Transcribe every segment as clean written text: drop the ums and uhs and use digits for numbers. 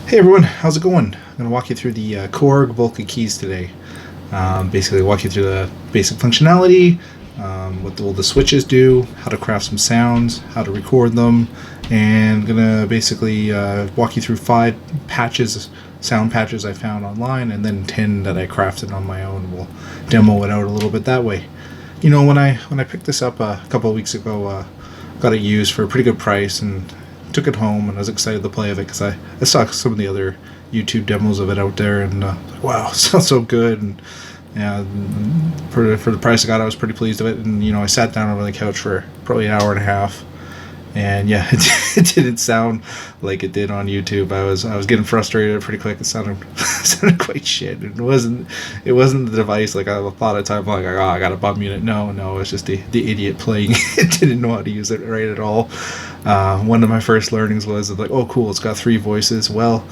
Hey everyone, how's it going? I'm going to walk you through the Korg Volca Keys today. Basically walk you through the basic functionality, what all the switches do, how to craft some sounds, how to record them, and I'm going to basically walk you through 5 patches, sound patches I found online, and then 10 that I crafted on my own. We'll demo it out a little bit that way. You know, when I picked this up a couple of weeks ago, got it used for a pretty good price and took it home, and I was excited to play with it because I saw some of the other YouTube demos of it out there, and wow, it sounds so good. And yeah, for the price I got, I was pretty pleased with it. And you know, I sat down on the couch for probably an hour and a half, and yeah, it didn't sound like it did on YouTube. I was getting frustrated pretty quick. It sounded sounded quite shit. It wasn't the device. Like I thought at time, like, oh, I got a bum unit. No, it's just the idiot playing it didn't know how to use it right at all. One of my first learnings was like, oh cool, it's got 3 voices. Well,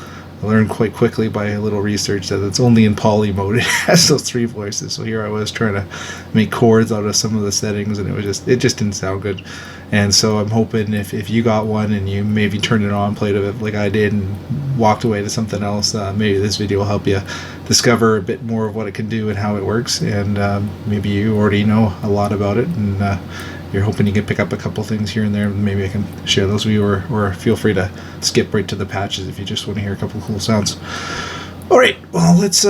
I learned quite quickly by a little research that it's only in poly mode it has those 3 voices. So here I was trying to make chords out of some of the settings, and it just didn't sound good. And so I'm hoping if you got one and you maybe turned it on, played it like I did, and walked away to something else, maybe this video will help you discover a bit more of what it can do and how it works. And maybe you already know a lot about it, and you're hoping you can pick up a couple things here and there. Maybe I can share those with you, or feel free to skip right to the patches if you just want to hear a couple cool sounds. Alright, well let's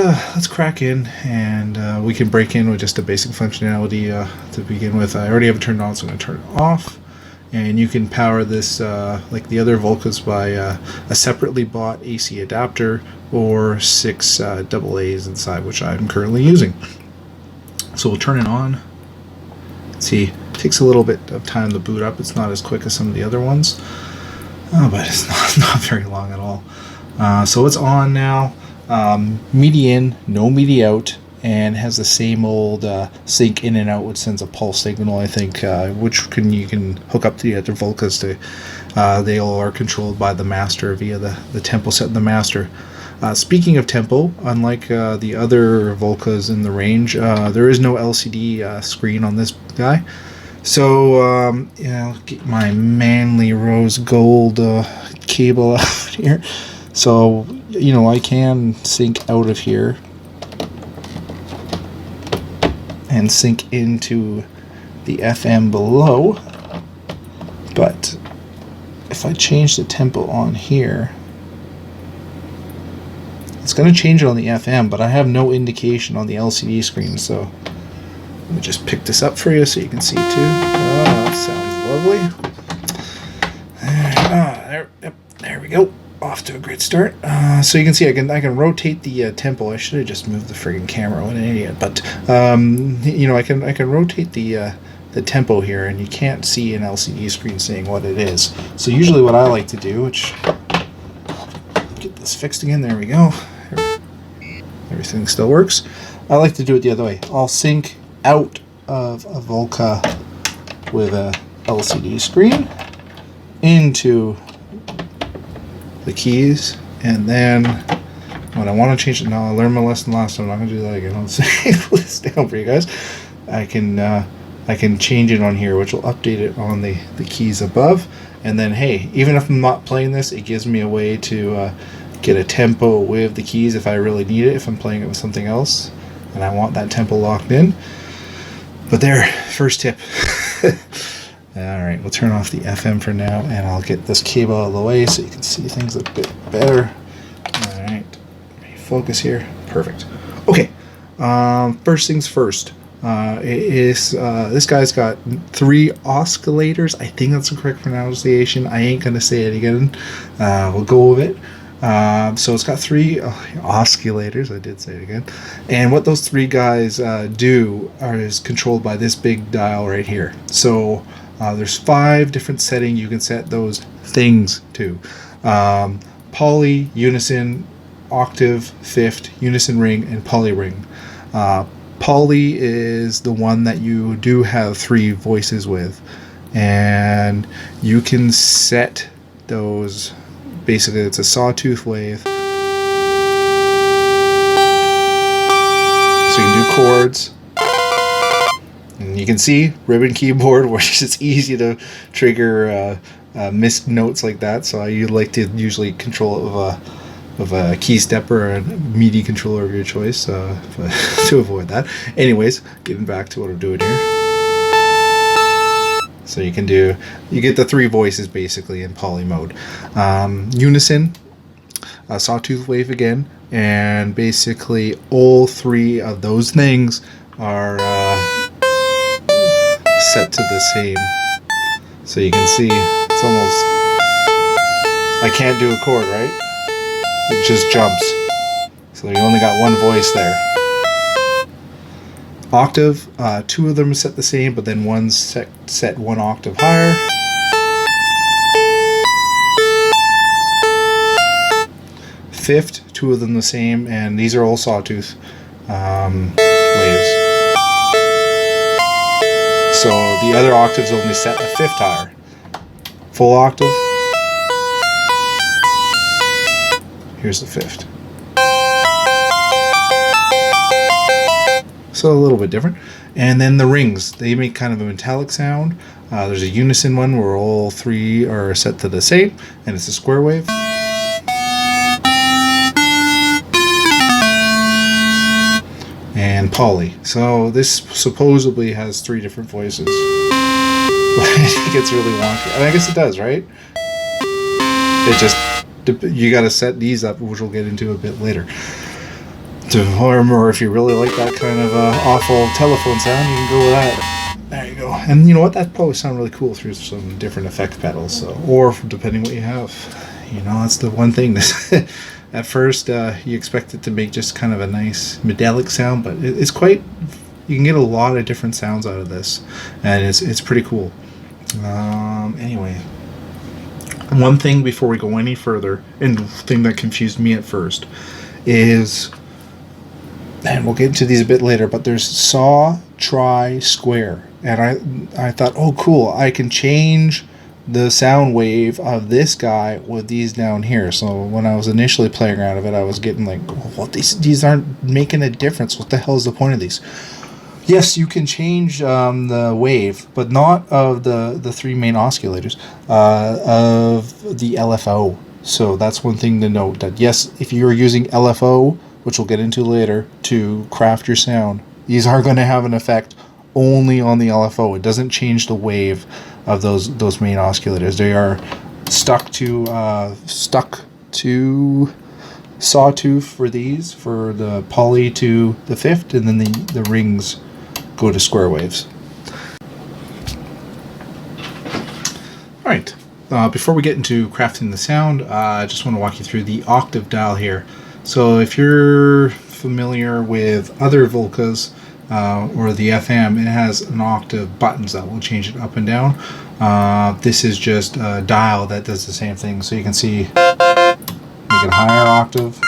crack in, and we can break in with just a basic functionality to begin with. I already have it turned on, so I'm going to turn it off. And you can power this like the other Volcas by a separately bought AC adapter or 6 AA's inside, which I'm currently using. So we'll turn it on. See, it takes a little bit of time to boot up. It's not as quick as some of the other ones, but it's not very long at all. So it's on now. MIDI in, no MIDI out, and has the same old sync in and out, which sends a pulse signal, I think, which you can hook up to the other Volcas. They all are controlled by the master via the tempo set in the master. Speaking of tempo, unlike the other Volcas in the range, there is no LCD screen on this guy. So yeah, I'll get my manly rose gold cable out here. So you know, I can sync out of here and sync into the FM below, but if I change the tempo on here, it's going to change it on the FM, but I have no indication on the LCD screen. So let me just pick this up for you so you can see it too. Oh, that sounds lovely. There we go. Off to a great start. So you can see I can rotate the tempo. I should have just moved the friggin' camera. What an idiot! But you know, I can rotate the tempo here, and you can't see an LCD screen saying what it is. So usually, what I like to do, which get this fixed again. There we go. Everything still works. I like to do it the other way. I'll sync out of a Volca with a LCD screen into the keys, and then when I want to change it, now I learned my lesson last time. I'm not gonna do that again. I'll save this down for you guys. I can change it on here, which will update it on the keys above. And then hey, even if I'm not playing this, it gives me a way to get a tempo with the keys if I really need it, if I'm playing it with something else and I want that tempo locked in. But there, first tip. Alright, we'll turn off the FM for now, and I'll get this cable out of the way so you can see things a bit better. Alright, focus here. Perfect. Okay, first things first. This guy's got 3 oscillators. I think that's the correct pronunciation. I ain't going to say it again. We'll go with it. So it's got 3 oscillators. I did say it again. And what those 3 guys do is controlled by this big dial right here. So there's 5 different settings you can set those things to. Poly, unison, octave, fifth, unison ring, and poly ring. Poly is the one that you do have 3 voices with, and you can set those. Basically, it's a sawtooth wave, so you can do chords. And you can see ribbon keyboard, where it's easy to trigger missed notes like that. So I like to usually control it of a Keystep or a MIDI controller of your choice to avoid that. Anyways, getting back to what I'm doing here. So you get the 3 voices basically in poly mode. Unison, sawtooth wave again, and basically all 3 of those things are set to the same. So you can see it's almost, I can't do a chord, right? It just jumps. So you only got 1 voice there. Octave, 2 of them are set the same, but then one's set 1 octave higher. Fifth, 2 of them the same, and these are all sawtooth waves. So the other octaves only set a 5th higher. Full octave. Here's the 5th. So a little bit different. And then the rings, they make kind of a metallic sound. There's a unison one where all 3 are set to the same, and it's a square wave. And poly. So this supposedly has 3 different voices. It gets really wonky. And I guess it does, right? It just, you got to set these up, which we'll get into a bit later. Or if you really like that kind of awful telephone sound, you can go with that. There you go. And you know what? That probably sound really cool through some different effect pedals. So, or depending what you have. You know, that's the one thing. At first, you expect it to make just kind of a nice metallic sound, but it's quite. You can get a lot of different sounds out of this, and it's pretty cool. Anyway, one thing before we go any further, and the thing that confused me at first, is, and we'll get into these a bit later, but there's saw, try, square, and I thought, oh cool, I can change the sound wave of this guy with these down here. So when I was initially playing around with it, I was getting like, well, these aren't making a difference. What the hell is the point of these? Yes, you can change the wave, but not of the 3 main oscillators, of the LFO. So that's one thing to note, that yes, if you're using LFO, which we'll get into later, to craft your sound, these are going to have an effect only on the LFO. It doesn't change the wave of those main oscillators. They are stuck to sawtooth for these, for the poly to the 5th, and then the rings go to square waves. Alright, before we get into crafting the sound, I just want to walk you through the Octave Dial here. So if you're familiar with other Volcas, or the FM, it has an octave buttons that will change it up and down. This is just a dial that does the same thing. So you can see, make it higher octave.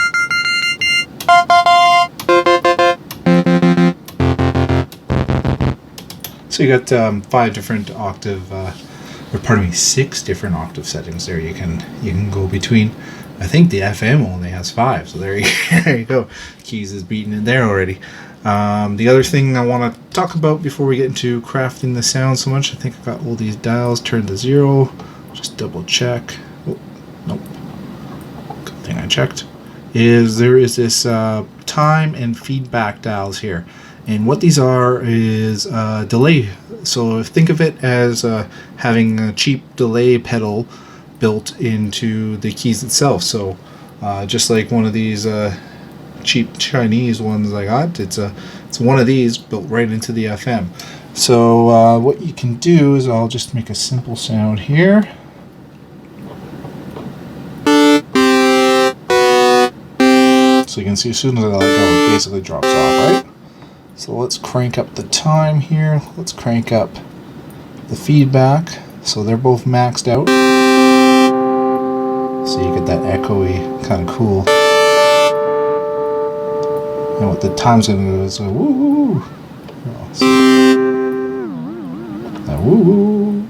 So you got 5 different octave, or pardon me, 6 different octave settings there. You can go between. I think the FM only has 5, so there you go. Keys is beating it there already. The other thing I want to talk about before we get into crafting the sound so much, I think I've got all these dials turned to 0. Just double check. Oh, nope. Good thing I checked. There is this time and feedback dials here. And what these are is delay. So think of it as having a cheap delay pedal built into the keys itself. So just like one of these cheap Chinese ones I got, it's one of these built right into the FM. So what you can do is, I'll just make a simple sound here. So you can see as soon as I let go, it basically drops off, right? So let's crank up the time here. Let's crank up the feedback. So they're both maxed out. So you get that echoey, kind of cool. And what the time's going to do is go woo woo woo. Now woo woo.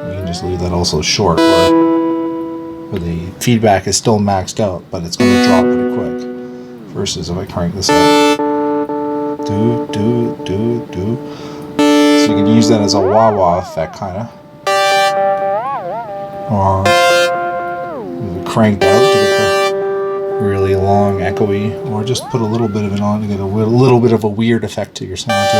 You can just leave that also short, where the feedback is still maxed out, but it's going to drop pretty quick. Versus if I crank this up. Do, do, do, do. So you can use that as a wah-wah effect, kind of. or cranked out to get the really long, echoey, or just put a little bit of it on to get a little bit of a weird effect to your sound too.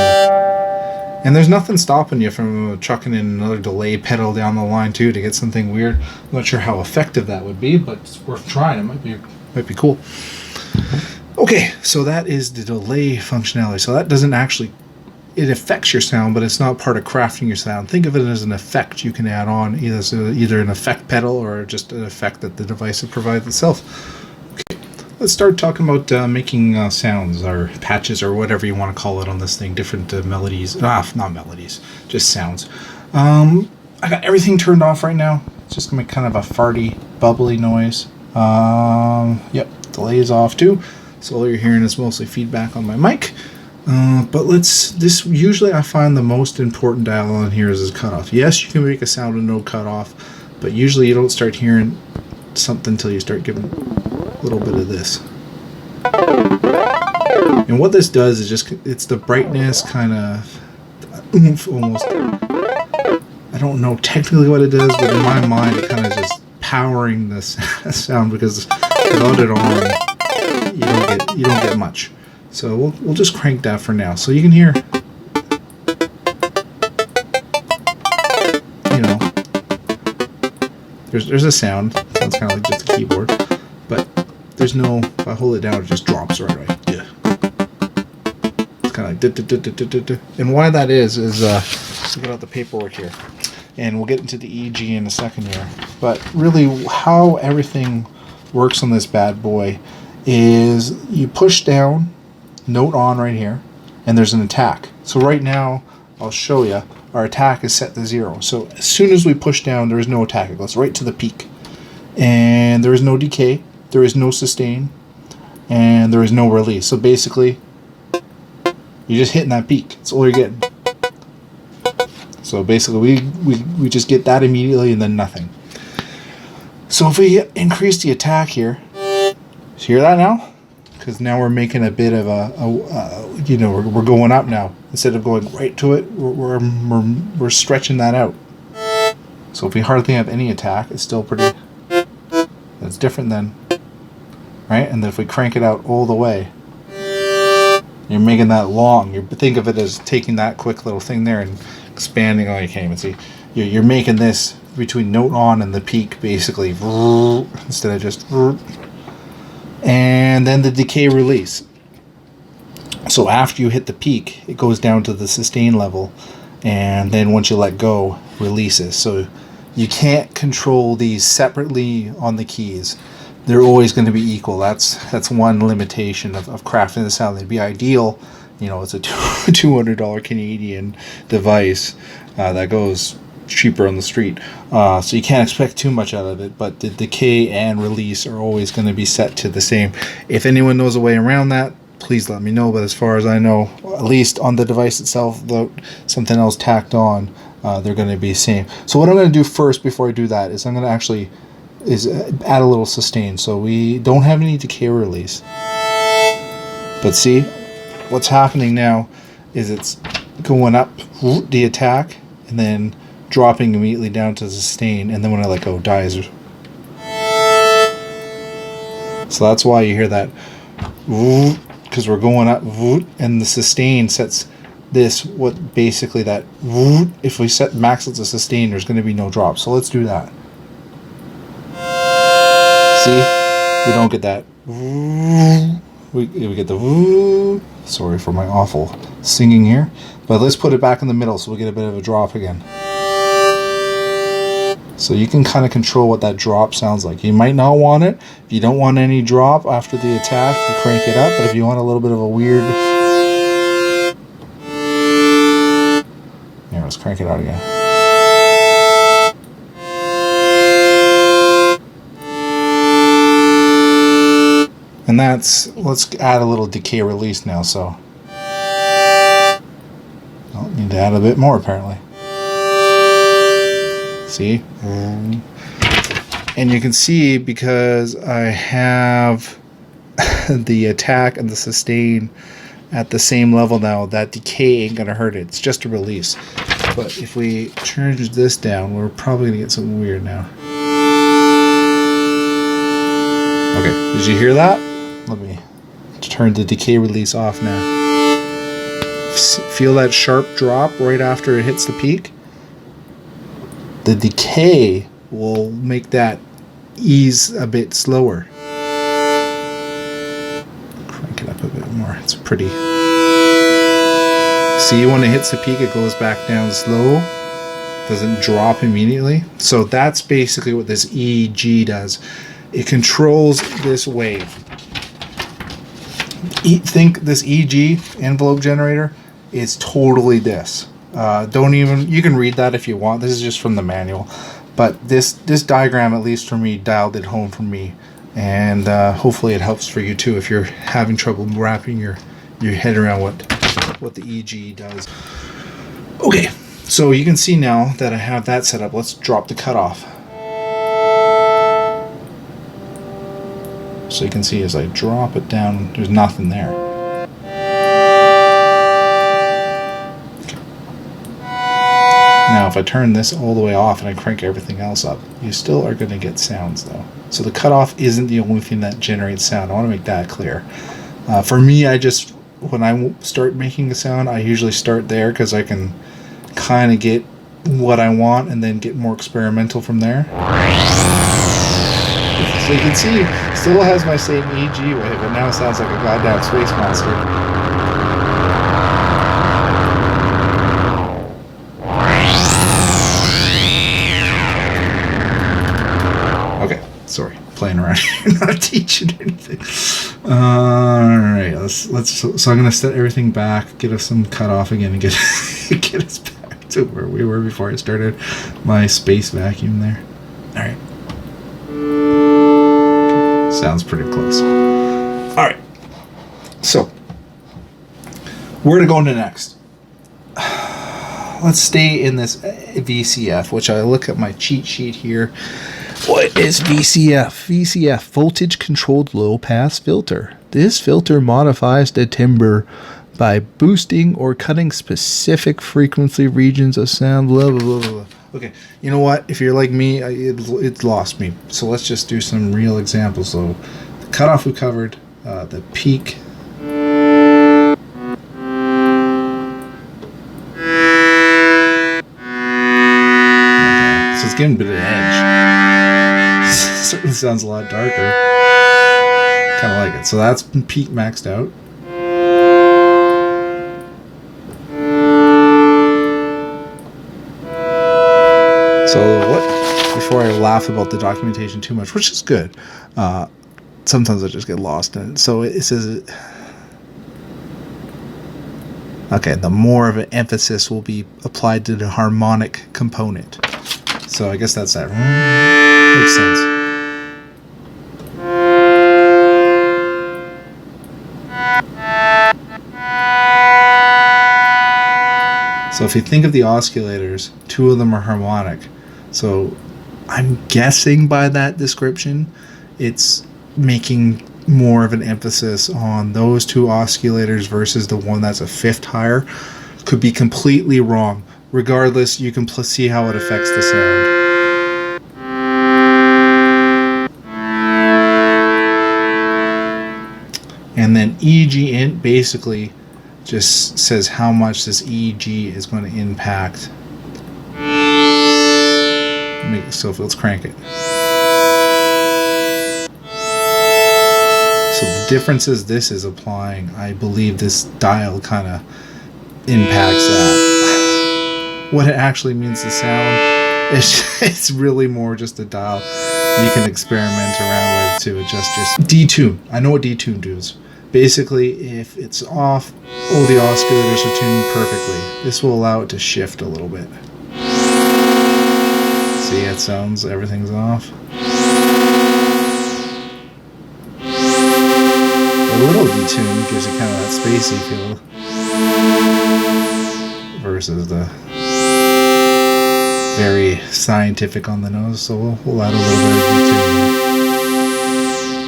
And there's nothing stopping you from chucking in another delay pedal down the line too to get something weird. I'm not sure how effective that would be, but it's worth trying. It might be cool. Okay, so that is the delay functionality. So that doesn't actually, it affects your sound, but it's not part of crafting your sound. Think of it as an effect you can add on, either an effect pedal or just an effect that the device provides itself. Okay, let's start talking about making sounds or patches or whatever you want to call it on this thing. Different melodies, not melodies, just sounds. I got everything turned off right now. It's just gonna make kind of a farty, bubbly noise. Yep, delay is off too. So all you're hearing is mostly feedback on my mic. But this usually I find the most important dial on here is cutoff. Yes, you can make a sound with no cutoff, but usually you don't start hearing something until you start giving a little bit of this. And what this does is it's the brightness, kind of oomph almost. I don't know technically what it does, but in my mind it kind of just powering this sound, because without it on, you don't get much. So we'll just crank that for now. So you can hear, there's a sound. Sounds kind of like just a keyboard, but there's no. If I hold it down, it just drops right away. Yeah, it's kind of like. And why that is let's get out the paperwork here, and we'll get into the EG in a second here. But really, how everything works on this bad boy is you push down, note on right here, and there's an attack. So right now, I'll show you, our attack is set to 0. So as soon as we push down, there is no attack. It goes right to the peak. And there is no decay, there is no sustain, and there is no release. So basically, you're just hitting that peak. That's all you're getting. So basically, we just get that immediately and then nothing. So if we increase the attack here, hear that now? Because now we're making a bit of we're going up now. Instead of going right to it, we're stretching that out. So if we hardly have any attack, it's still pretty, that's different then, right? And then if we crank it out all the way, you're making that long. You think of it as taking that quick little thing there and expanding. Oh, you can't even see. You're making this between note on and the peak, basically, instead of just. And then the decay release. So after you hit the peak, it goes down to the sustain level, and then once you let go, releases. So you can't control these separately on the keys. They're always going to be equal. That's one limitation of crafting the sound. They'd be ideal. It's a $200 Canadian device that goes cheaper on the street, so you can't expect too much out of it, but the decay and release are always going to be set to the same. If anyone knows a way around that, please let me know, but as far as I know, at least on the device itself, without something else tacked on, they're going to be the same. So what I'm going to do first before I do that is I'm going to actually add a little sustain. So we don't have any decay release, but see what's happening now is it's going up the attack and then dropping immediately down to sustain, and then when I let go, dies. So that's why you hear that, because we're going up, and the sustain sets this, what basically that, if we set max it to sustain, there's going to be no drop. So let's do that. See, we don't get that. We get the, sorry for my awful singing here, but let's put it back in the middle so we get a bit of a drop again. So you can kind of control what that drop sounds like. You might not want it. If you don't want any drop after the attack, you crank it up. But if you want a little bit of a weird... Here, let's crank it out again. And let's add a little decay release now, so... Oh, need to add a bit more, apparently. See? And you can see, because I have the attack and the sustain at the same level now, that decay ain't gonna hurt it. It's just a release. But if we change this down, we're probably gonna get something weird now. Okay, did you hear that? Let me turn the decay release off now. Feel that sharp drop right after it hits the peak? The decay will make that ease a bit slower. Crank it up a bit more. It's pretty. See, when it hits the peak, it goes back down slow. Doesn't drop immediately. So that's basically what this EG does. It controls this wave. Think this EG envelope generator is totally this. Don't even, you can read that if you want. This is just from the manual. But this diagram, at least for me, dialed it home for me. And hopefully it helps for you too if you're having trouble wrapping your head around what the EG does. Okay, so you can see now that I have that set up. Let's drop the cutoff. So you can see as I drop it down, there's nothing there. Okay. Now if I turn this all the way off and I crank everything else up, you still are going to get sounds though. So the cutoff isn't the only thing that generates sound. I want to make that clear. For me, when I start making a sound, I usually start there because I can kind of get what I want and then get more experimental from there. So you can see, still has my same EG wave, but now it sounds like a goddamn space monster. Okay, sorry, playing around here, not teaching anything. Alright, so I'm gonna set everything back, get us some cutoff again, and get us back to where we were before I started my space vacuum there. Alright. Sounds pretty close. Alright, so where to go into next? Let's stay in this VCF, which I look at my cheat sheet here. What is VCF? VCF, voltage controlled low pass filter. This filter modifies the timbre by boosting or cutting specific frequency regions of sound, blah, blah, blah, blah. Okay, you know what? If you're like me, it lost me. So let's just do some real examples. So the cutoff we covered, the peak. Okay, so it's getting a bit of edge. Certainly sounds a lot darker. Kind of like it. So that's peak maxed out. So before I laugh about the documentation too much, which is good, sometimes I just get lost in it. So it says, okay, the more of an emphasis will be applied to the harmonic component. So I guess that's that. Makes sense. So if you think of the oscillators, two of them are harmonic. So I'm guessing by that description, it's making more of an emphasis on those two oscillators versus the one that's a fifth higher. Could be completely wrong. Regardless, you can see how it affects the sound. And then EG int basically just says how much this EG is going to impact. So let's crank it. So the differences this is applying, I believe this dial kind of impacts that. What it actually means to sound, it's really more just a dial you can experiment around with to adjust your detune. I know what detune does. Basically, if it's off, all the oscillators are tuned perfectly. This will allow it to shift a little bit. See, it sounds, everything's off. A little detune gives you kind of that spacey feel versus the very scientific on the nose, so we'll add a little bit of detune.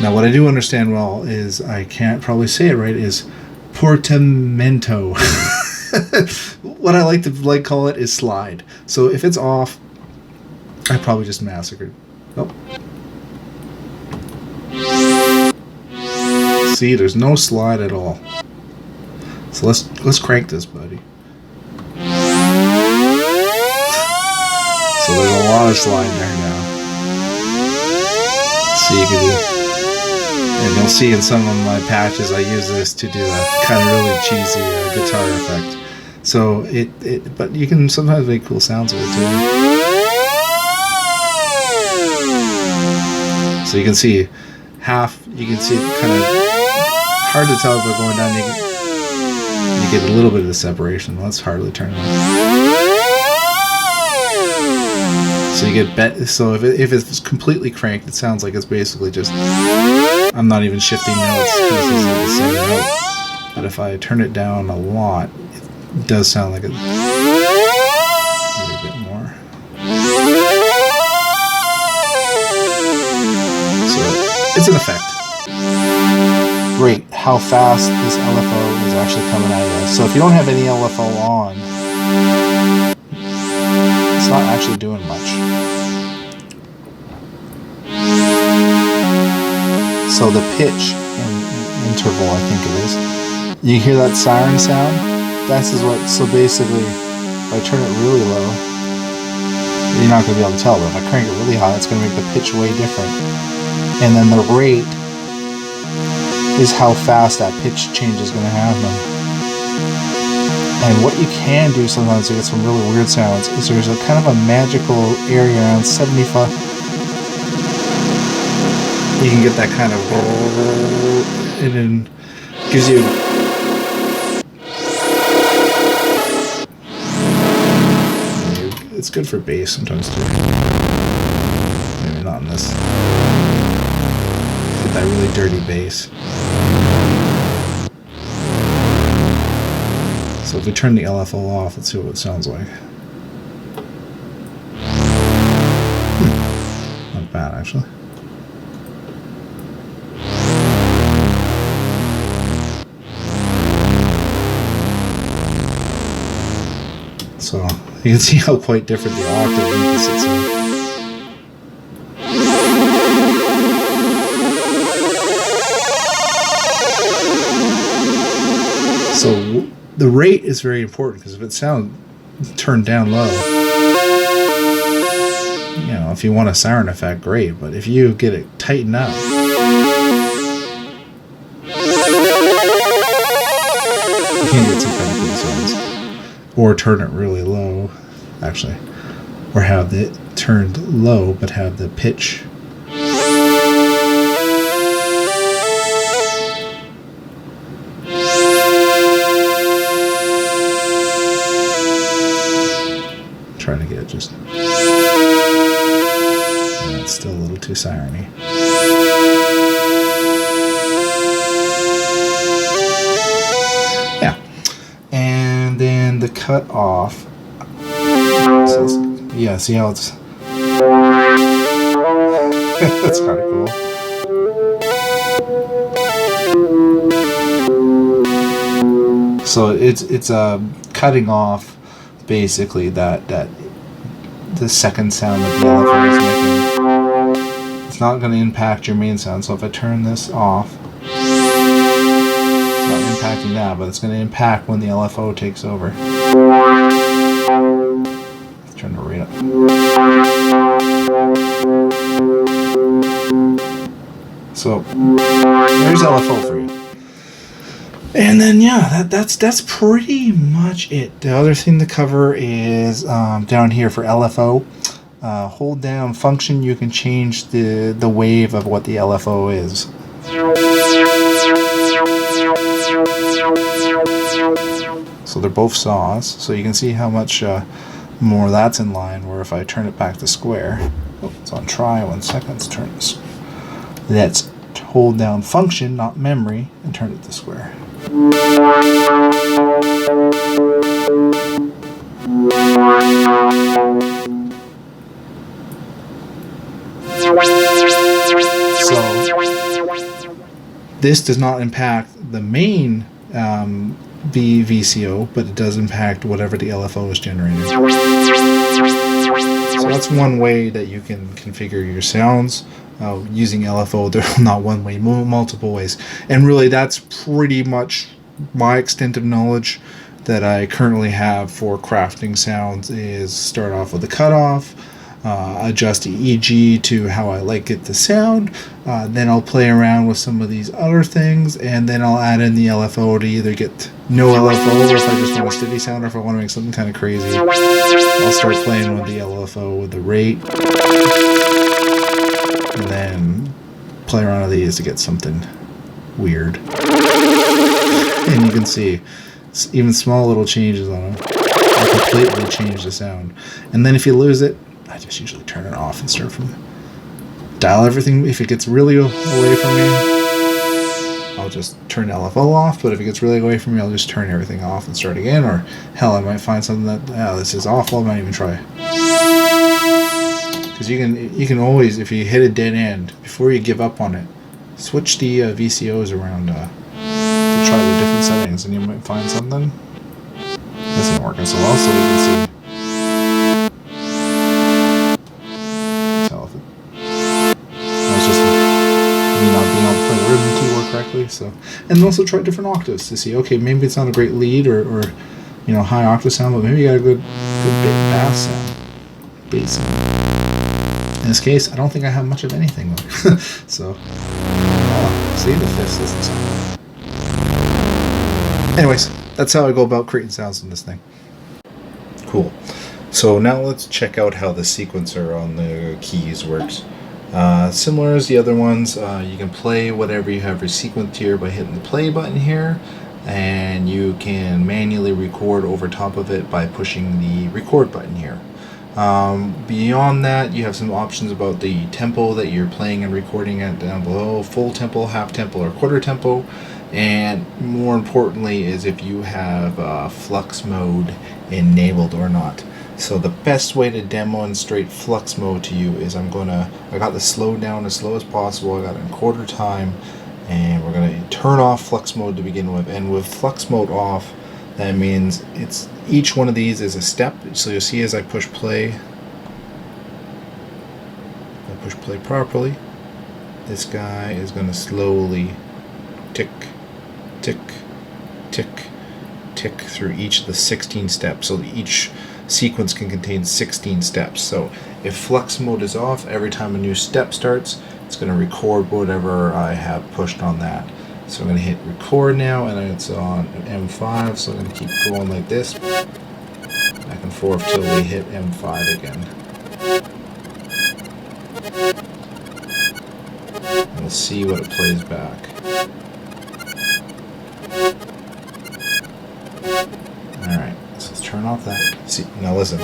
Now what I do understand well is, I can't probably say it right, is portamento. What I like to call it is slide. So if it's off, I probably just massacred. Oh. See, there's no slide at all. So let's crank this, buddy. So there's a lot of slide there now. So you can do, and you'll see in some of my patches I use this to do a kind of really cheesy guitar effect. So but you can sometimes make cool sounds with it too. So you can see half. You can see kind of hard to tell, but going down you get a little bit of the separation. Let's hardly turn it on. So you get so if it's completely cranked, it sounds like it's basically just, I'm not even shifting notes because this is the same note. But if I turn it down a lot, it does sound like maybe a bit more. So it's an effect. Great, how fast this LFO is actually coming out of you. So if you don't have any LFO on, it's not actually doing much. So the pitch interval, I think it is. You hear that siren sound? So basically, if I turn it really low, you're not going to be able to tell, but if I crank it really high, it's going to make the pitch way different. And then the rate is how fast that pitch change is going to happen. And what you can do sometimes to get some really weird sounds is there's a kind of a magical area around 75. You can get that kind of, and then gives you it's good for bass sometimes too. Maybe not in this. Get that really dirty bass. So if we turn the LFO off, let's see what it sounds like. Not bad actually. So you can see how quite different the octave sits in. So the rate is very important because if it sounds turned down low, you know, if you want a siren effect, great. But if you get it tightened up, you can get some kind of cool sounds. Or turn it really low, actually. Or have it turned low, but have the pitch. Trying to get it just... And it's still a little too siren-y. And then the cut off. So yeah, see how it's that's kind of cool. So it's cutting off basically that the second sound that the LFO is making. It's not going to impact your main sound. So if I turn this off, impacting that, but it's going to impact when the LFO takes over. Let's turn the rate up. So there's LFO for you. And then yeah, that's pretty much it. The other thing to cover is down here for LFO. Hold down function, you can change the wave of what the LFO is. So they're both saws, so you can see how much more that's in line, where if I turn it back to square, it's on try, 1 second, let's turn this. Let's hold down function, not memory, and turn it to square. So this does not impact the main VCO, but it does impact whatever the LFO is generating. So So that's one way that you can configure your sounds using LFO. There's not one way, multiple ways. And really that's pretty much my extent of knowledge that I currently have for crafting sounds is start off with a cutoff, adjust the EG to how I like it to sound, then I'll play around with some of these other things, and then I'll add in the LFO to either get no LFO if I just want a steady sound, or if I want to make something kind of crazy, I'll start playing with the LFO with the rate, and then play around with these to get something weird. And you can see even small little changes on them will completely change the sound. And then if you lose it, I just usually turn it off and start from dial everything. If it gets really away from me, I'll just turn LFO off, but if it gets really away from me, I'll just turn everything off and start again. Or hell, I might find something that, this is awful, I might even try. Because you can always, if you hit a dead end, before you give up on it, switch the VCOs around to try the different settings, and you might find something. This ain't working so well, so you can see. Tell if it's just me not being able to play the rhythm keyboard correctly. So, and also try different octaves to see. Okay, maybe it's not a great lead or high octave sound, but maybe you got a good bass sound, bass sound. In this case, I don't think I have much of anything though. So, see, the fifth doesn't sound. Anyways, that's how I go about creating sounds in this thing. Cool. So now let's check out how the sequencer on the keys works. Similar as the other ones, you can play whatever you have sequenced here by hitting the play button here, and you can manually record over top of it by pushing the record button here. Beyond that, you have some options about the tempo that you're playing and recording at down below, full tempo, half tempo, or quarter tempo. And more importantly is if you have flux mode enabled or not. So the best way to demonstrate flux mode to you is I got this slowed down as slow as possible. I got it in quarter time, and we're going to turn off flux mode to begin with. And with flux mode off, that means each one of these is a step. So you'll see as I push play, properly, this guy is going to slowly tick, tick, tick, tick through each of the 16 steps. So each sequence can contain 16 steps. So if flux mode is off, every time a new step starts, it's going to record whatever I have pushed on that. So I'm going to hit record now, and it's on M5, so I'm going to keep going like this, back and forth till we hit M5 again. And we'll see what it plays back. Alright, so let's turn off that. See, now listen.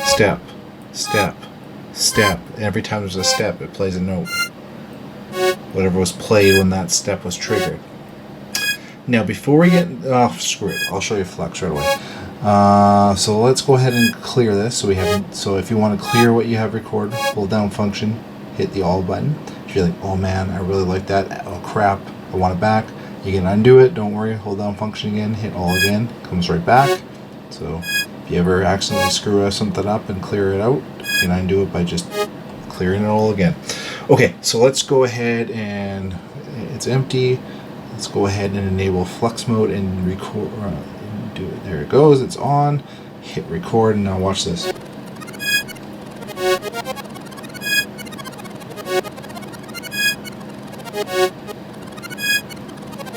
Step, step, step. Every time there's a step, it plays a note. Whatever was played when that step was triggered. Now before we get, screw it, I'll show you flux right away. So let's go ahead and clear this. So if you want to clear what you have recorded, hold down function, hit the all button. If you're like, oh man, I really like that, oh crap, I want it back, you can undo it, don't worry, hold down function again, hit all again, comes right back. So if you ever accidentally screw something up and clear it out, you can undo it by just clearing it all again. Okay, so let's go ahead and it's empty. Let's go ahead and enable flux mode and record. Do it. There it goes. It's on. Hit record, and now watch this.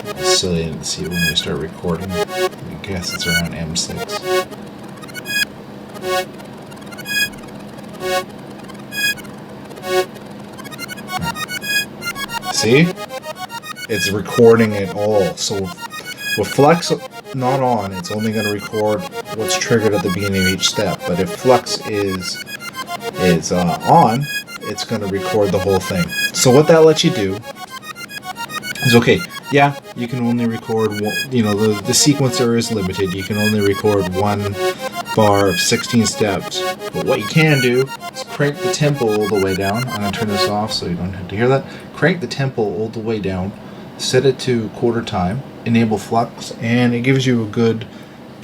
It's silly to see when we start recording. I guess it's around M6. See? It's recording it all. So with flux not on, it's only going to record what's triggered at the beginning of each step. But if flux is on, it's going to record the whole thing. So what that lets you do is, okay, yeah, you can only record one, the sequencer is limited. You can only record one bar of 16 steps. But what you can do is crank the tempo all the way down. I'm going to turn this off so you don't have to hear that. Crank the tempo all the way down, set it to quarter time, enable flux, and it gives you a good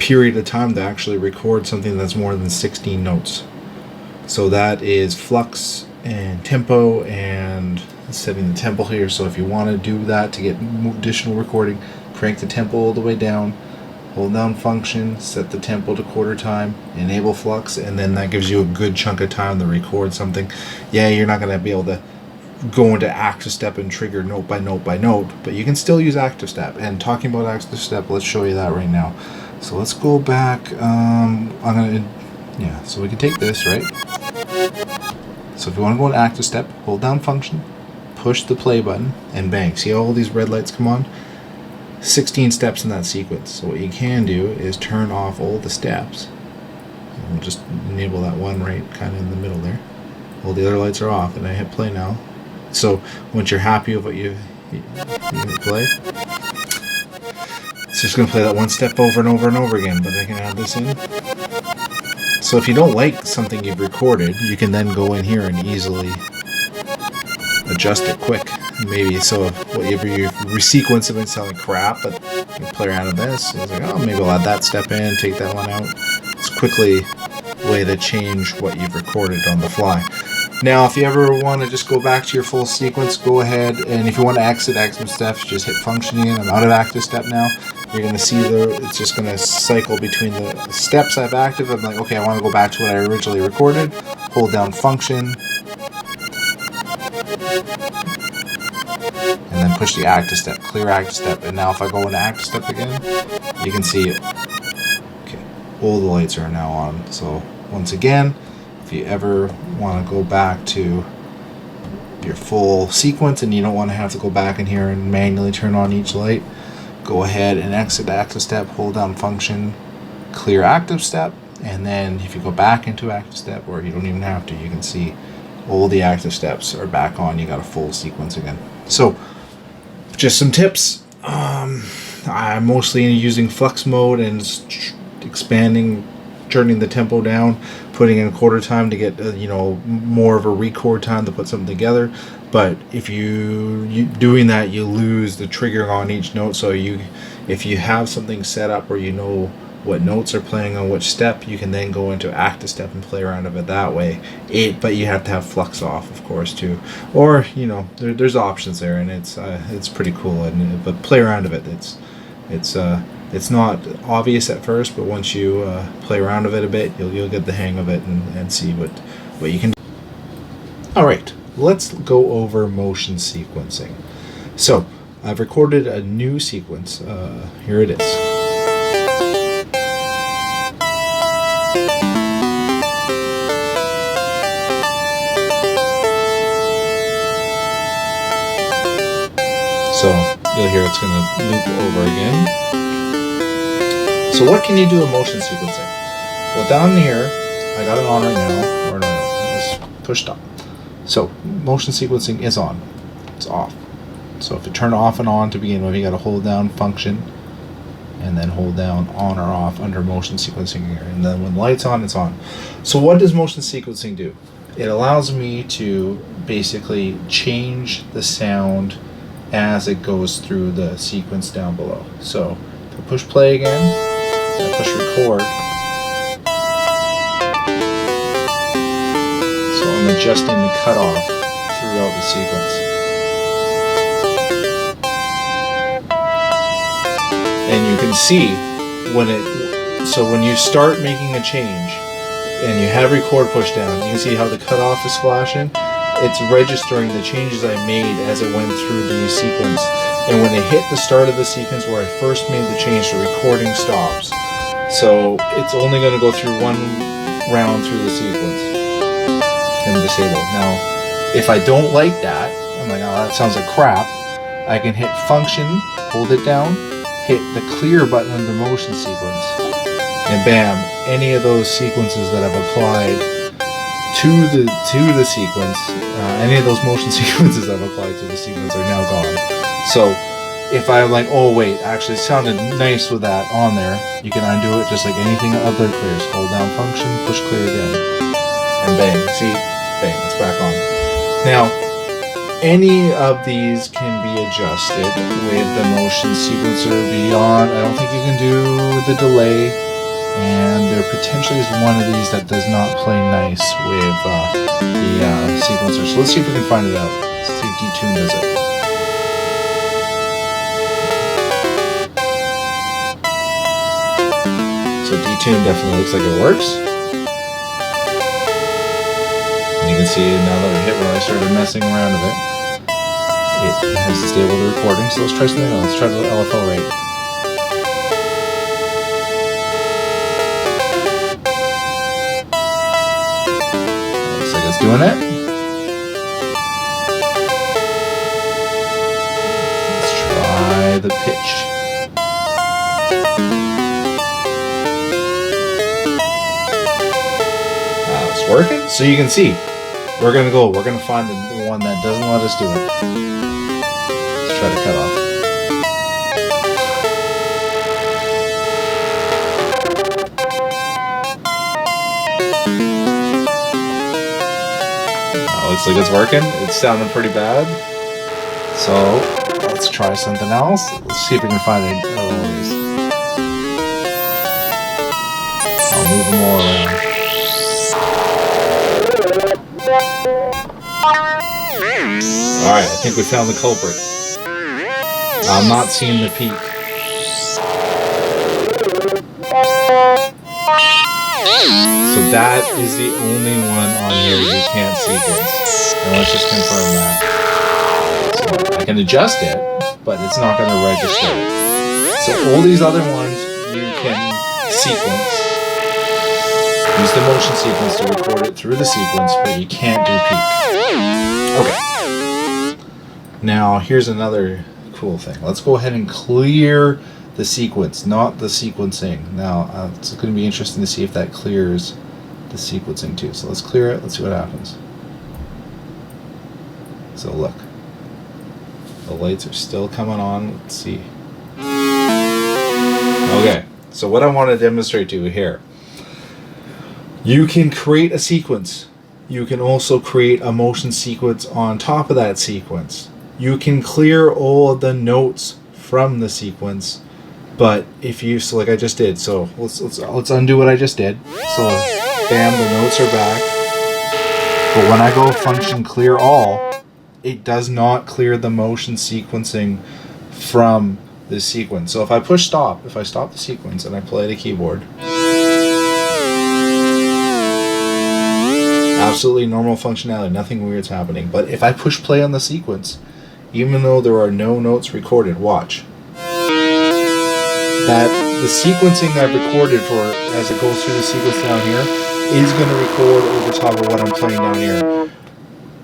period of time to actually record something that's more than 16 notes. So that is flux and tempo, and setting the tempo here. So if you want to do that to get additional recording, crank the tempo all the way down, hold down function, set the tempo to quarter time, enable flux, and then that gives you a good chunk of time to record something. Yeah, you're not going to be able to go into active step and trigger note by note by note, but you can still use active step. And talking about active step, let's show you that right now. So let's go back. So we can take this, right? So if you want to go into active step, hold down function, push the play button, and bang. See how all these red lights come on? 16 steps in that sequence. So what you can do is turn off all the steps. And we'll just enable that one right kind of in the middle there. All the other lights are off, and I hit play now. So once you're happy with what you hit play, it's just going to play that one step over and over and over again, but I can add this in. So if you don't like something you've recorded, you can then go in here and easily adjust it quick. Maybe so whatever you resequence, if it's sounding crap, but you play around with this, it's like, oh, maybe I'll add that step in, take that one out. It's quickly a way to change what you've recorded on the fly. Now, if you ever want to just go back to your full sequence, go ahead, and if you want to exit active steps, just hit function again. I'm out of active step now. You're going to see it's just going to cycle between the steps I've active. I'm like, okay, I want to go back to what I originally recorded. Hold down function, and then push the active step, clear active step. And now if I go into active step again, you can see it. Okay, all the lights are now on. So once again, if you ever want to go back to your full sequence and you don't want to have to go back in here and manually turn on each light, go ahead and exit active step, hold down function, clear active step, and then if you go back into active step, or you don't even have to, you can see all the active steps are back on. You got a full sequence again. So just some tips. I'm mostly using flux mode and expanding, turning the tempo down, putting in a quarter time to get more of a record time to put something together. But if you doing that, you lose the trigger on each note. So if you have something set up where you know what notes are playing on which step, you can then go into active step and play around with it that way. But you have to have flux off, of course, too. Or there's options there, and it's pretty cool. But play around with it. It's not obvious at first, but once you play around with it a bit, you'll get the hang of it and see what you can do. All right, let's go over motion sequencing. So I've recorded a new sequence. Here it is. So you'll hear it's going to loop over again. So what can you do in motion sequencing? Well, down here, I got it on right now, or no, it's pushed on. So motion sequencing is on. It's off. So if you turn off and on to begin with, you got to hold down function, and then hold down on or off under motion sequencing here. And then when the light's on, it's on. So what does motion sequencing do? It allows me to basically change the sound as it goes through the sequence down below. So if I push play again, I push record, so I'm adjusting the cutoff throughout the sequence. And you can see when you start making a change and you have record pushed down, you can see how the cutoff is flashing. It's registering the changes I made as it went through the sequence. And when it hit the start of the sequence where I first made the change, the recording stops. So it's only going to go through one round through the sequence and disable. Now, if I don't like that, I'm like, oh, that sounds like crap, I can hit function, hold it down, hit the clear button under motion sequence, and bam, any of those sequences that I've applied to the sequence, any of those motion sequences I've applied to the sequence are now gone. So if I'm like, oh wait, actually it sounded nice with that on there, you can undo it just like anything other clears. Hold down function, push clear again, and bang, see, bang, it's back on. Now, any of these can be adjusted with the motion sequencer beyond. I don't think you can do the delay. and there potentially is one of these that does not play nice with the sequencer. So let's see if we can find it out. Let's see if detune does it. So detune definitely looks like it works. And you can see now that we hit when I started messing around with it, it has disabled the recording. So let's try something else. Let's try the LFO rate. Looks like it's doing it. Let's try the pitch. It's working. So you can see, we're gonna find the one that doesn't let us do it. Let's try to cut off. Looks like it's working. It's sounding pretty bad. So let's try something else. Let's see if we can find any other ways. I'll move them all around. Alright, I think we found the culprit. I'm not seeing the peak. So that is the only one on here you can't sequence. And let's just confirm that. So I can adjust it, but it's not going to register it. So all these other ones you can sequence. Use the motion sequence to record it through the sequence, but you can't do peak. Okay. Now here's another cool thing. Let's go ahead and clear the sequence, not the sequencing. Now it's going to be interesting to see if that clears the sequencing too. So let's clear it. Let's see what happens. So look, the lights are still coming on. Let's see. Okay. So what I want to demonstrate to you here. You can create a sequence. You can also create a motion sequence on top of that sequence. You can clear all of the notes from the sequence, but if you, so like I just did, so let's undo what I just did. So bam, the notes are back. But when I go function clear all, it does not clear the motion sequencing from the sequence. So if I push stop, if I stop the sequence and I play the keyboard, absolutely normal functionality, nothing weird's happening. But if I push play on the sequence, even though there are no notes recorded, watch. That the sequencing I've recorded for as it goes through the sequence down here is going to record over top of what I'm playing down here.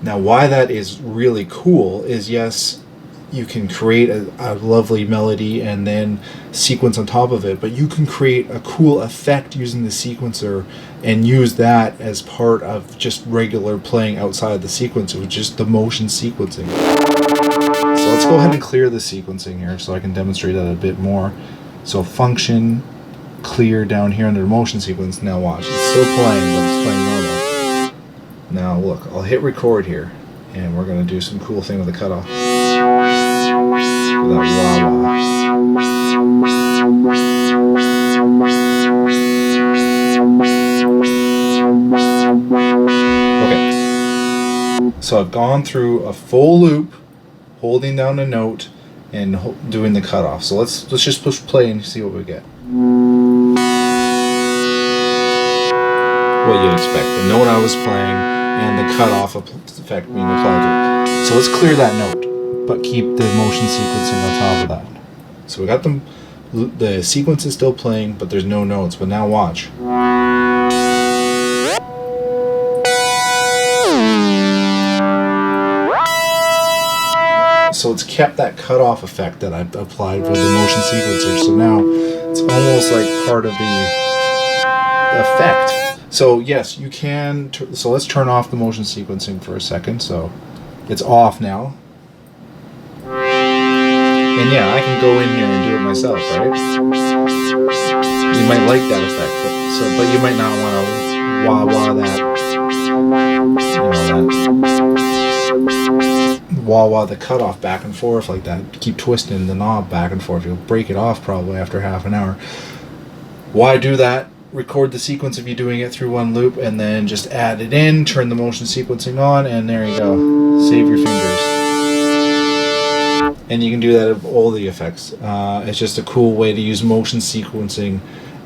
Now why that is really cool is, yes, you can create a lovely melody and then sequence on top of it, but you can create a cool effect using the sequencer and use that as part of just regular playing outside the sequencer, which is the motion sequencing. So let's go ahead and clear the sequencing here so I can demonstrate that a bit more. So function clear down here under the motion sequence. Now watch, it's still playing, but it's playing normal. Now look, I'll hit record here and we're going to do some cool thing with the cutoff. With that wah-wah. Okay, so I've gone through a full loop, holding down a note and doing the cutoff. So let's just push play and see what we get. What you'd expect, the note I was playing and the cutoff effect being applied to it. So let's clear that note, but keep the motion sequencing on top of that. So we got the sequence is still playing, but there's no notes. But now watch. So it's kept that cutoff effect that I applied with the motion sequencer. So now it's almost like part of the effect. So yes, you can. So let's turn off the motion sequencing for a second. So it's off now. And yeah, I can go in here and do it myself, right? You might like that effect, but you might not want to wah-wah that, that wah-wah the cutoff back and forth like that. Keep twisting the knob back and forth. You'll break it off probably after half an hour. Why do that? record the sequence of you doing it through one loop, and then just add it in, turn the motion sequencing on, and there you go. Save your fingers. And you can do that of all the effects. It's just a cool way to use motion sequencing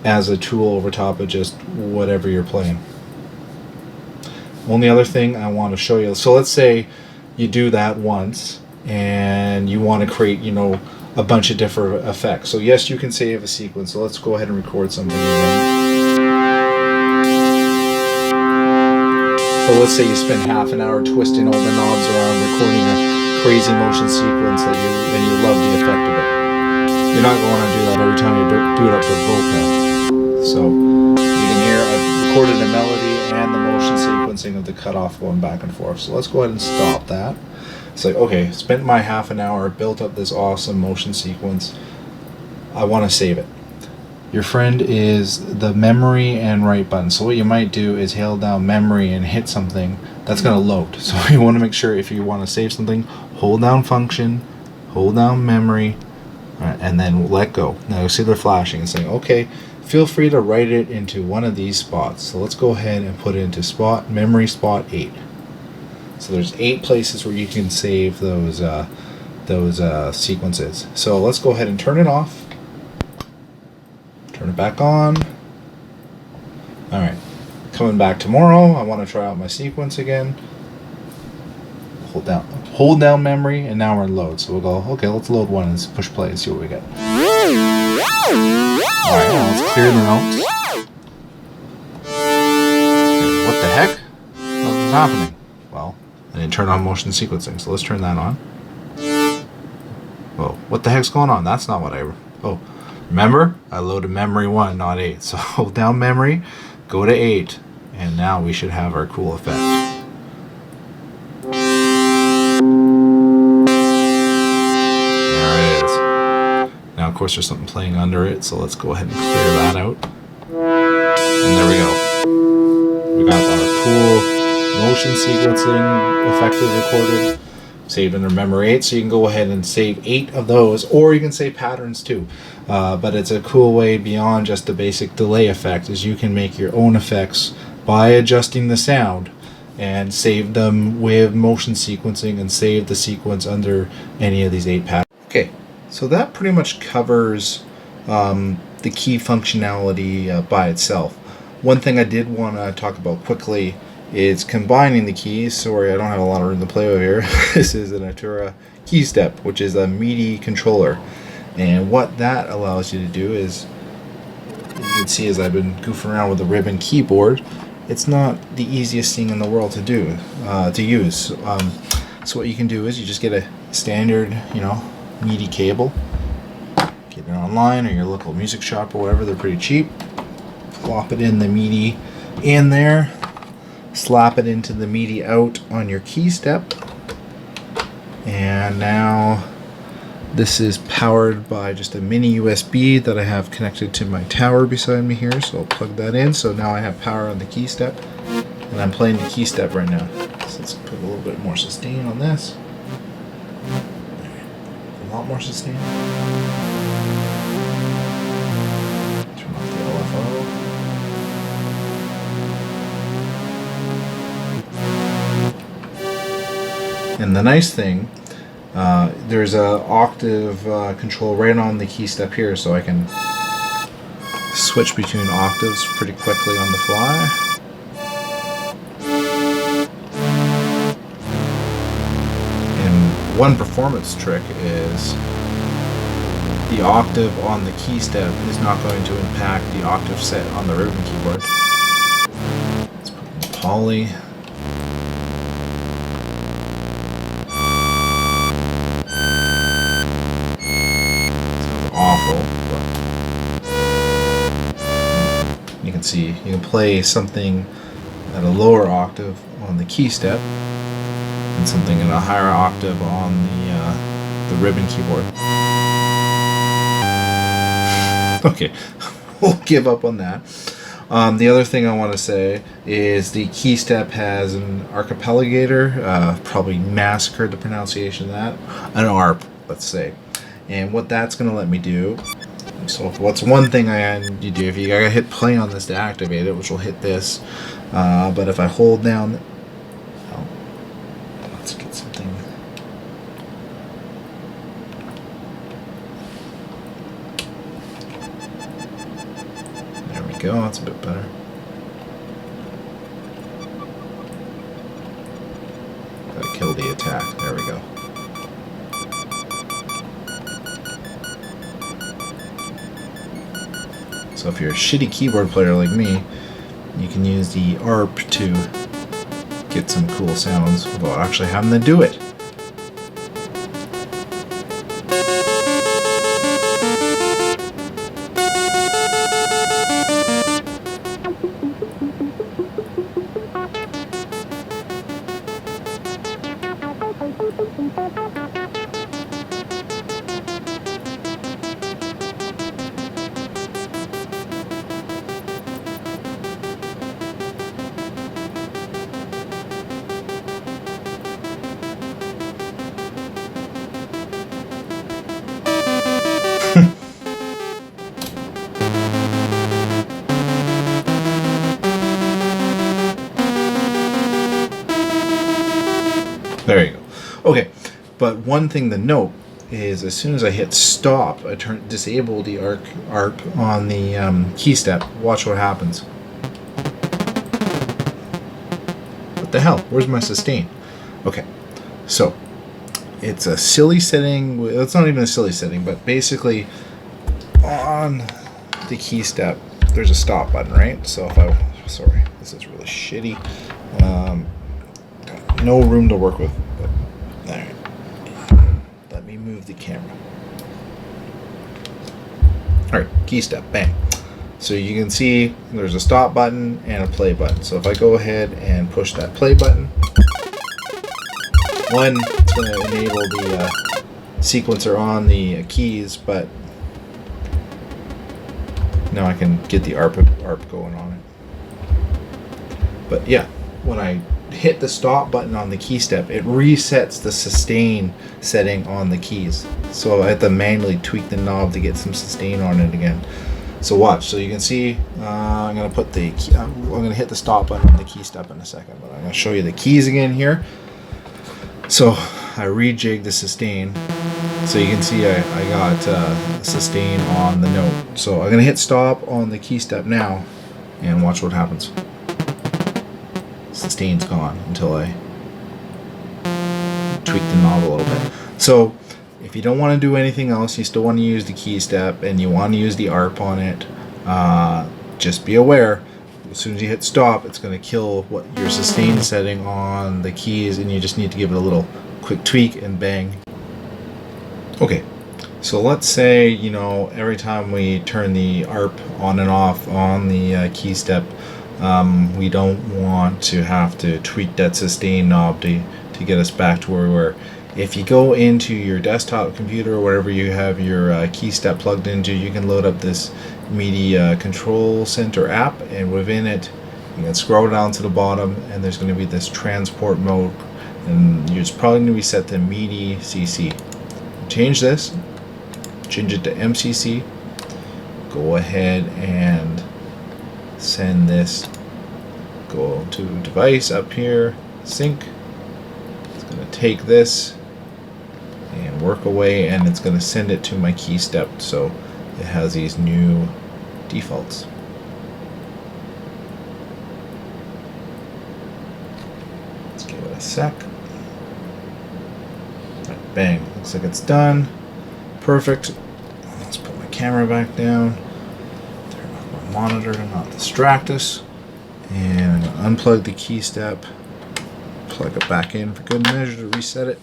as a tool over top of just whatever you're playing. Only other thing I want to show you, so let's say you do that once and you want to create, you know, a bunch of different effects. So yes, you can save a sequence. So let's go ahead and record something again. So let's say you spend half an hour twisting all the knobs around, recording a crazy motion sequence and you love the effect of it. You're not going to do that every time you do it up with Volca. So you can hear I've recorded a melody and the motion sequencing of the cutoff going back and forth. So let's go ahead and stop that. It's like, okay, spent my half an hour, built up this awesome motion sequence. I want to save it. Your friend is the memory and write button. So what you might do is hold down memory and hit something. That's going to load. So you want to make sure if you want to save something, hold down function, hold down memory, and then let go. Now you see they're flashing and saying, okay, feel free to write it into one of these spots. So let's go ahead and put it into memory spot 8. So there's 8 places where you can save those sequences. So let's go ahead and turn it off. Turn it back on. Alright, coming back tomorrow, I want to try out my sequence again. Hold down memory, and now we're in load. So we'll go, okay, let's load one and push play and see what we get. Alright, now let's clear the notes. Okay, what the heck? Nothing's happening. Well, I didn't turn on motion sequencing, so let's turn that on. Whoa, what the heck's going on? That's not what oh, remember? I loaded memory 1, not 8. So hold down memory, go to 8, and now we should have our cool effect. There it is. Now, of course, there's something playing under it, so let's go ahead and clear that out. And there we go. We got our cool motion sequencing effective recorded, saved under memory 8, so you can go ahead and save 8 of those, or you can save patterns too. But it's a cool way beyond just the basic delay effect, is you can make your own effects by adjusting the sound and save them with motion sequencing and save the sequence under any of these 8 patterns. Okay, so that pretty much covers the key functionality by itself. One thing I did want to talk about quickly is combining the keys. Sorry, I don't have a lot of room to play with here. This is an Artura Keystep, which is a MIDI controller. And what that allows you to do is, you can see as I've been goofing around with the ribbon keyboard, it's not the easiest thing in the world to do, to use. So what you can do is you just get a standard, MIDI cable, get it online or your local music shop or whatever, they're pretty cheap. Plop it in the MIDI in there, slap it into the MIDI out on your Keystep, and now this is powered by just a mini USB that I have connected to my tower beside me here, so I'll plug that in. So now I have power on the Keystep, and I'm playing the Keystep right now. So let's put a little bit more sustain on this. A lot more sustain. Turn off the LFO. And the nice thing, there's a octave control right on the Keystep here, so I can switch between octaves pretty quickly on the fly. And one performance trick is the octave on the Keystep is not going to impact the octave set on the ribbon keyboard. Let's put in poly. Awful, but you can see you can play something at a lower octave on the Keystep and something in a higher octave on the ribbon keyboard. Okay, we'll give up on that. The other thing I want to say is the Keystep has an archipelagator, probably massacred the pronunciation of that, an ARP, let's say. And what that's going to let me do So what's one thing you do, if you gotta hit play on this to activate it, which will hit this, but if I hold down, oh, let's get something. There we go, that's a bit better. Gotta kill the attack, there we go. So if you're a shitty keyboard player like me, you can use the ARP to get some cool sounds without actually having to do it. There you go. Okay, but one thing to note is as soon as I hit stop, I disable the ARP on the key step. Watch what happens. What the hell? Where's my sustain? Okay, so it's a silly setting. It's not even a silly setting, but basically on the key step, there's a stop button, right? So if sorry, this is really shitty. No room to work with. But, all right. Let me move the camera. All right, key step, bang. So you can see there's a stop button and a play button. So if I go ahead and push that play button, one, it's going to enable the sequencer on the keys, but now I can get the ARP going on it. But yeah, when I hit the stop button on the key step, it resets the sustain setting on the keys. So I have to manually tweak the knob to get some sustain on it again. So watch. So you can see I'm gonna put the key, I'm gonna hit the stop button on the key step in a second, but I'm gonna show you the keys again here. So I rejig the sustain. So you can see I got sustain on the note. So I'm gonna hit stop on the key step now, and watch what happens. Sustain's gone until I tweak the knob a little bit. So if you don't want to do anything else, you still want to use the key step and you want to use the ARP on it, just be aware, as soon as you hit stop, it's going to kill what your sustain setting on the keys, and you just need to give it a little quick tweak and bang. Okay, so let's say, you know, every time we turn the ARP on and off on the key step, we don't want to have to tweak that sustain knob to get us back to where we were. If you go into your desktop computer or wherever you have your key step plugged into, you can load up this MIDI control center app, and within it you can scroll down to the bottom and there's going to be this transport mode, and you're probably going to be set to MIDI CC. Change this, change it to MCC, go ahead and send this, go to device up here, sync. It's going to take this and work away, and it's going to send it to my key step, so it has these new defaults. Let's give it a sec. Right, bang, looks like it's done. Perfect. Let's put my camera back down. Monitor to not distract us, and I'm going to unplug the key step, plug it back in for good measure to reset it.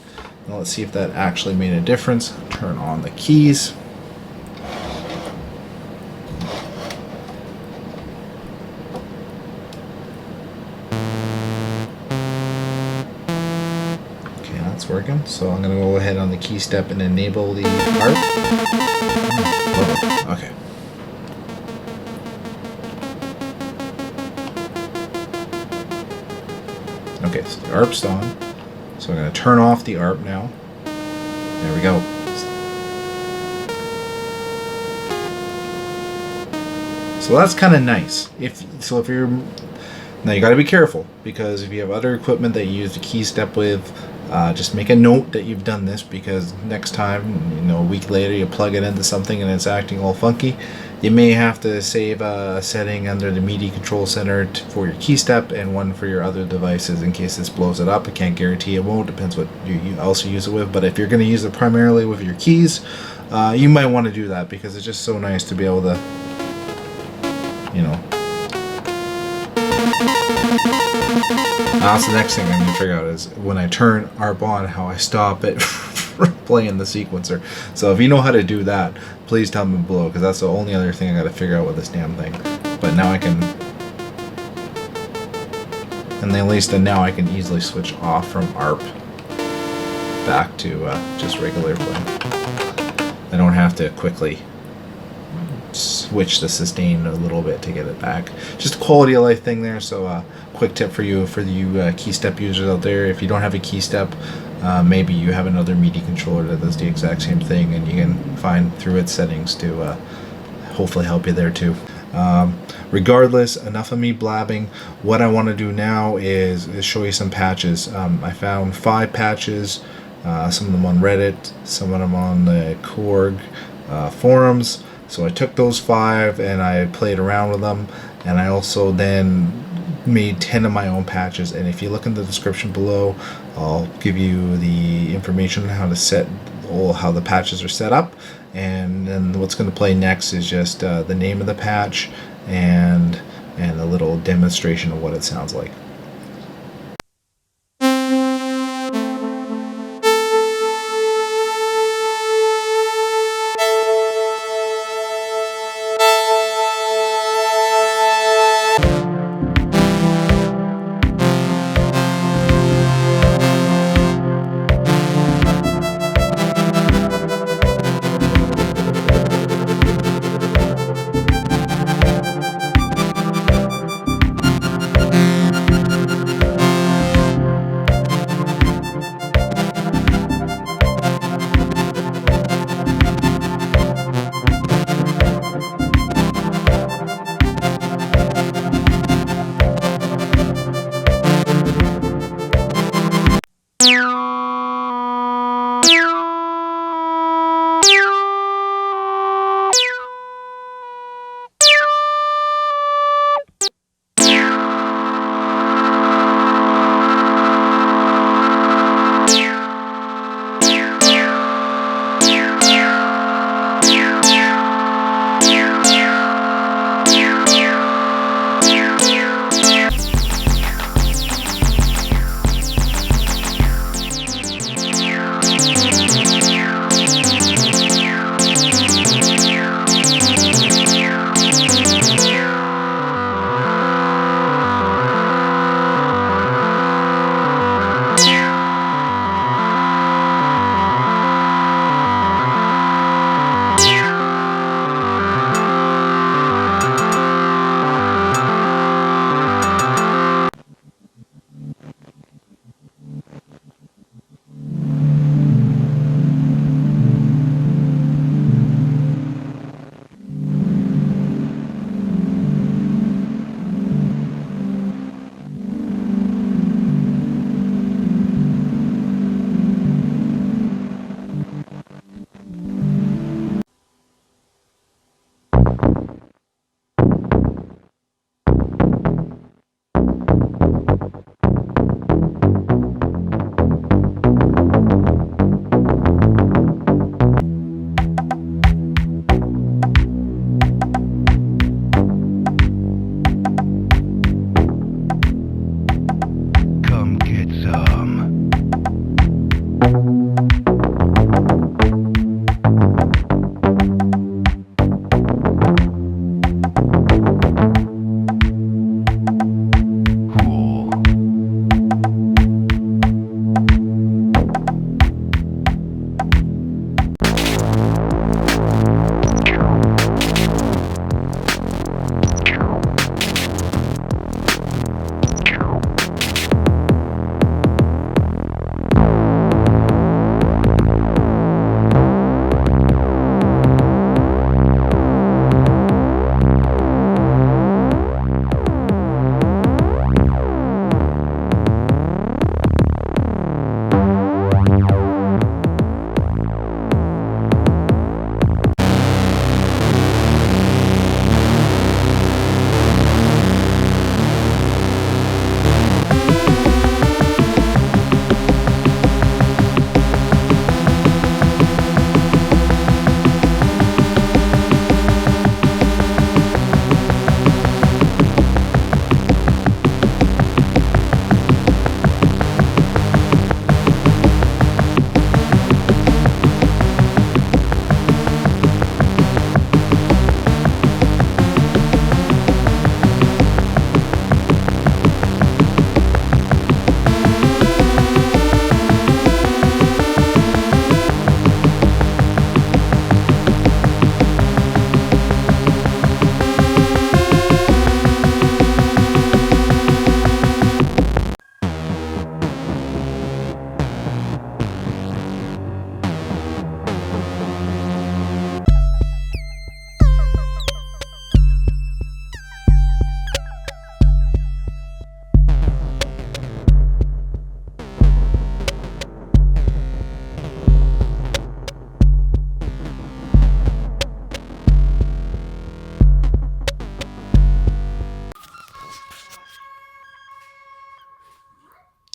Now let's see if that actually made a difference. Turn on the keys. Okay, that's working. So I'm going to go ahead on the key step and enable the ARP. Okay. Okay, so the ARP's on. So I'm going to turn off the ARP now. There we go. So that's kind of nice. If you're now, you got to be careful, because if you have other equipment that you use the Keystep with, just make a note that you've done this, because next time, you know, a week later, you plug it into something and it's acting all funky. You may have to save a setting under the MIDI control center for your Keystep and one for your other devices in case this blows it up. I can't guarantee it won't. Depends what you also use it with. But if you're going to use it primarily with your keys, you might want to do that, because it's just so nice to be able to, you know. That's the next thing I'm going to figure out, is when I turn ARP on, how I stop it from playing the sequencer. So if you know how to do that, please tell me below, because that's the only other thing I got to figure out with this damn thing. But now I can, and at least now I can easily switch off from ARP back to just regular play. I don't have to quickly switch the sustain a little bit to get it back. Just a quality of life thing there. So quick tip for you Keystep users out there: if you don't have a Keystep, maybe you have another MIDI controller that does the exact same thing, and you can find through its settings to hopefully help you there too. Regardless, enough of me blabbing. What I want to do now is show you some patches. I found 5 patches, some of them on Reddit, some of them on the Korg forums. So I took those 5 and I played around with them, and I also then made 10 of my own patches. And if you look in the description below, I'll give you the information on how to set how the patches are set up. And then what's going to play next is just the name of the patch and a little demonstration of what it sounds like.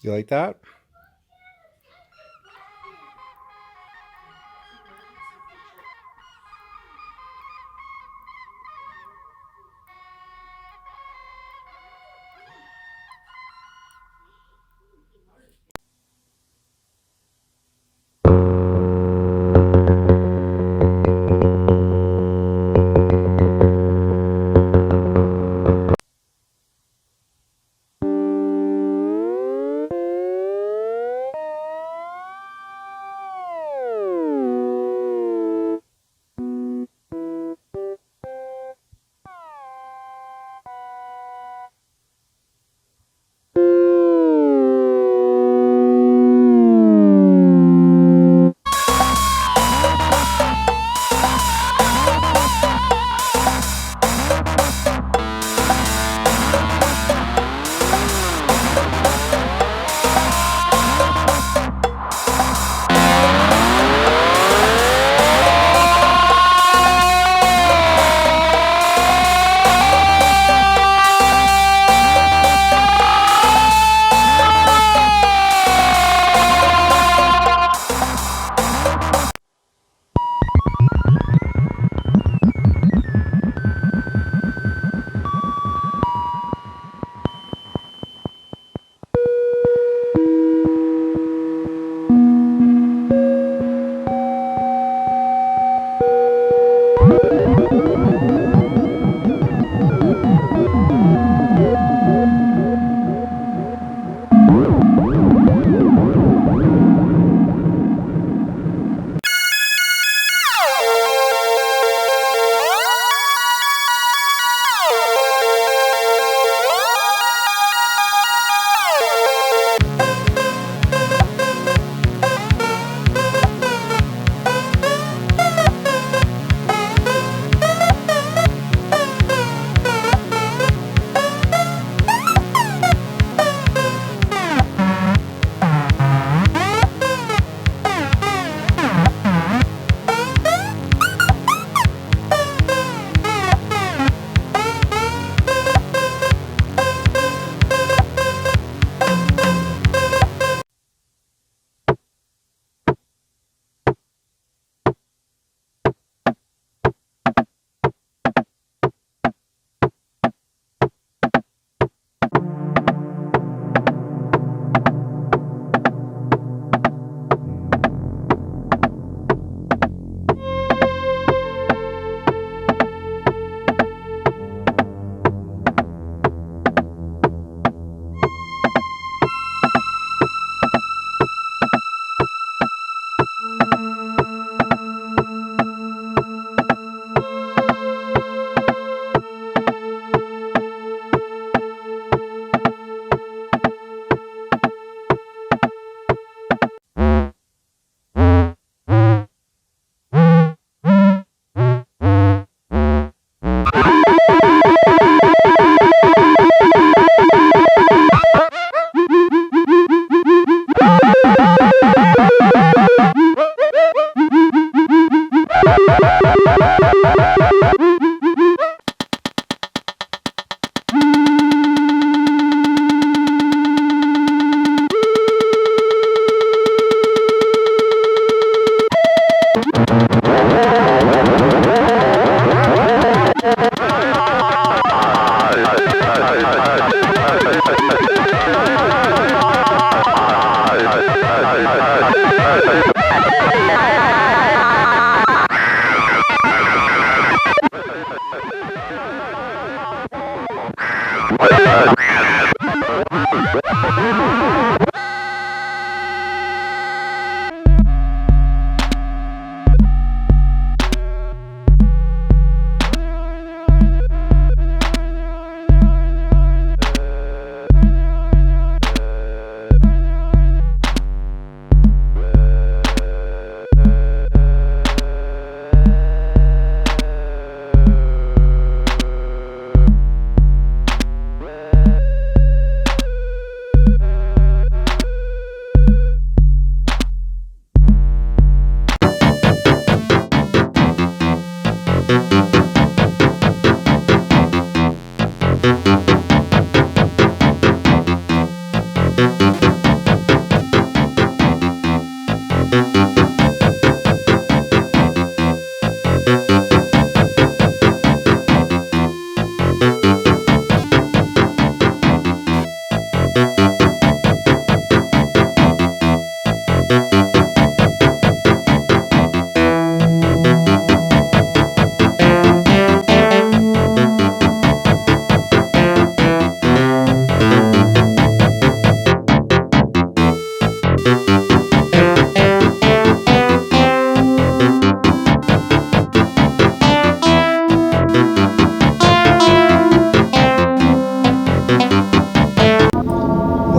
You like that?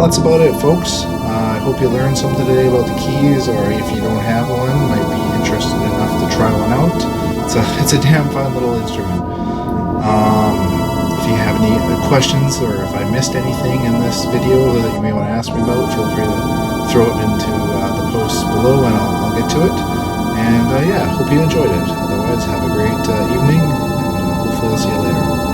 That's about it, folks. I hope you learned something today about the keys, or if you don't have one, might be interested enough to try one out. It's a damn fun little instrument. If you have any questions, or if I missed anything in this video that you may want to ask me about, feel free to throw it into the posts below, and I'll get to it. And yeah, hope you enjoyed it. Otherwise, have a great evening, and hopefully I'll see you later.